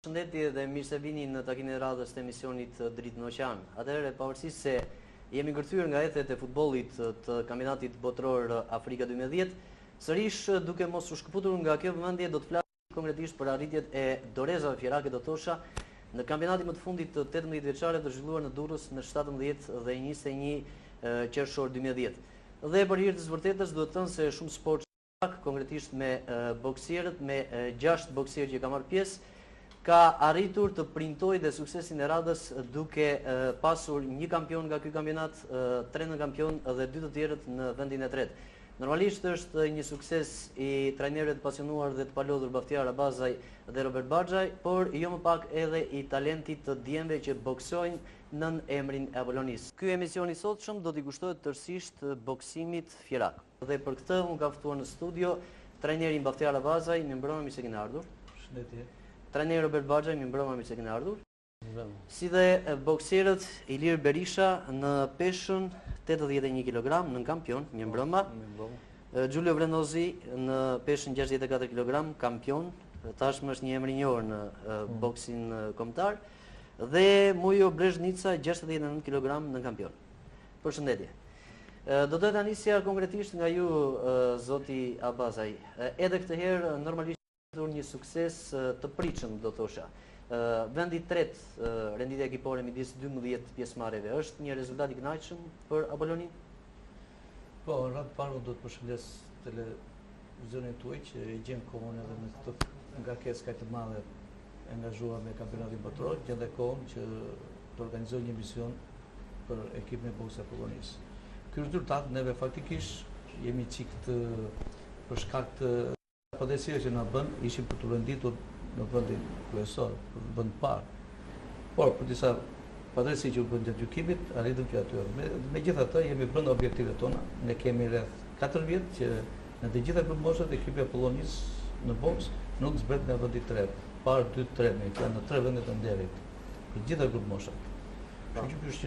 Shëndetje dhe mirë se vini në takimin e radhës të emisionit Dritë në Oqean. Atëherë, pavarësisht se jemi ngërthyer nga ethet e futbollit të kampionatit botror Afrika 2010, sërish duke mos u shkëputur nga kjo vëmendje do të flasim konkretisht për arritjet e dorezave fjerake do thosha në kampionatin më të fundit të 18 vjeçare të zhvilluar në Durrës në 17 dhe 21 qershor 2010. Dhe për hir të së vërtetës duhet të thënë se shumë sport konkretisht me boksierët, me 6 boksierë që ka marrë pjesë, ka arritur të printoj dhe suksesin e radhës duke pasur një kampion nga ky kampionat, 3 në kampion dhe 2 të tjerët në vendin e tretë. Normalisht është një sukses i trajnerëve të pasionuar dhe të palodhur Baftiar Abazaj dhe Robert Baxhaj, por jo më pak edhe i talentit të djemve që boksojnë nën emrin e Apollonisë. Ky emision i sotshëm do t'i kushtohet tërësisht boksimit fjerak. Dhe për këtë unë kam ftuar në studio trajnerin Baftiar Abazaj, mirë mbrëma, mirë se keni ardhur. Shëndetje. Trajneri Robert Baxhaj, mirë mbrëma, mirë se keni ardhur. Si dhe boksierët Ilir Berisha në peshën 81 kg, nën kampion, mirë mbrëma. Giulio Vrenozi në peshën 64 kg, kampion, tashmë është një emër i njohur në boksin kombëtar. Dhe Mujo Brezhnica 69 kg në kampion. Përshëndetje. Do të ta nisja konkretisht nga ju, zoti Abazaj. Edhe këtë herë normalisht një sukses të pritshëm, do thosha. Vendi i tretë renditja ekipore midis 12 pjesëmarrjeve është një rezultat i kënaqshëm për Apollonin? Po, në radhë parë do të përshëndes televizionin tuaj që e gjen kohën edhe me këtë ngarkesë kaq të madhe angazhuar me kampionatin botror, gjen dhe kohën që të organizojë një mision për ekipin e boksit Apollonisë. Ky rezultat neve faktikisht jemi çikt për shkak të padrejtësisë që na bën, ishim për të renditur në vendin kryesor, në vend parë. Por për disa padrejtësi që u bën gjatë gjykimit, arritëm që aty. Megjithatë, jemi brenda objektiveve tona. Ne kemi rreth 4 vjet që në të gjitha grupmoshat ekipi Apollonisë në boks nuk zbret në vendin 3, parë 2-3, janë në 3 vende të nderit. Për të gjitha grupmoshat. Kështu që ky është